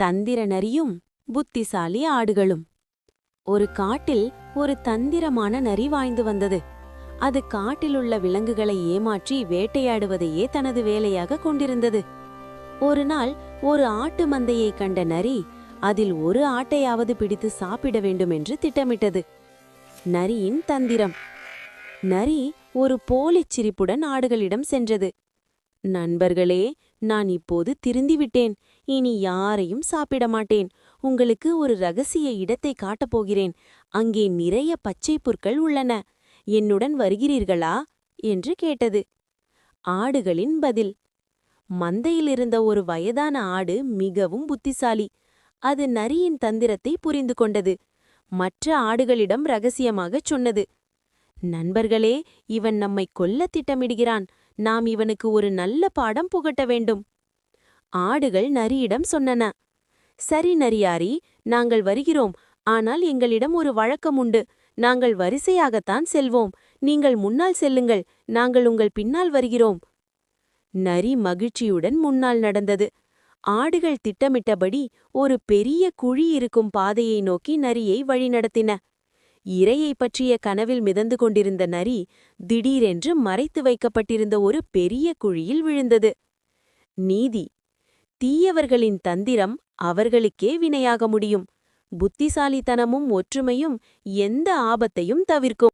தந்திர நரியும் புத்திசாலி ஆடுகளும். ஒரு காட்டில் ஒரு தந்திரமான நரி வாழ்ந்து வந்தது. அது காட்டிலுள்ள விலங்குகளை ஏமாற்றி வேட்டையாடுவதையே தனது வேலையாக கொண்டிருந்தது. ஒரு நாள் ஒரு ஆட்டு மந்தையை கண்ட நரி அதில் ஒரு ஆட்டையாவது பிடித்து சாப்பிட வேண்டும் என்று திட்டமிட்டது. நரியின் தந்திரம். நரி ஒரு போலிச் சிரிப்புடன் ஆடுகளிடம் சென்றது. நண்பர்களே, நான் இப்போது திருந்திவிட்டேன். இனி யாரையும் சாப்பிட மாட்டேன். உங்களுக்கு ஒரு ரகசிய இடத்தை காட்டப்போகிறேன். அங்கே நிறைய பச்சை புற்கள் உள்ளன. என்னுடன் வருகிறீர்களா என்று கேட்டது. ஆடுகளின் பதில். மந்தையிலிருந்த ஒரு வயதான ஆடு மிகவும் புத்திசாலி. அது நரியின் தந்திரத்தை புரிந்து கொண்டது. மற்ற ஆடுகளிடம் ரகசியமாகச் சொன்னது. நண்பர்களே, இவன் நம்மை கொல்ல திட்டமிடுகிறான். நாம் இவனுக்கு ஒரு நல்ல பாடம் புகட்ட வேண்டும். ஆடுகள் நரியிடம் சொன்னன. சரி நரியாரி, நாங்கள் வருகிறோம். ஆனால் எங்களிடம் ஒரு வழக்கம் உண்டு. நாங்கள் வரிசையாகத்தான் செல்வோம். நீங்கள் முன்னால் செல்லுங்கள். நாங்கள் உங்கள் பின்னால் வருகிறோம். நரி மகிழ்ச்சியுடன் முன்னால் நடந்தது. ஆடுகள் திட்டமிட்டபடி ஒரு பெரிய குழி இருக்கும் பாதையை நோக்கி நரியை வழிநடத்தின. இரையை பற்றிய கனவில் மிதந்து கொண்டிருந்த நரி திடீரென்று மறைத்து வைக்கப்பட்டிருந்த ஒரு பெரிய குழியில் விழுந்தது. நீதி. தீயவர்களின் தந்திரம் அவர்களுக்கே வினையாக முடியும். புத்திசாலித்தனமும் ஒற்றுமையும் எந்த ஆபத்தையும் தவிர்க்கும்.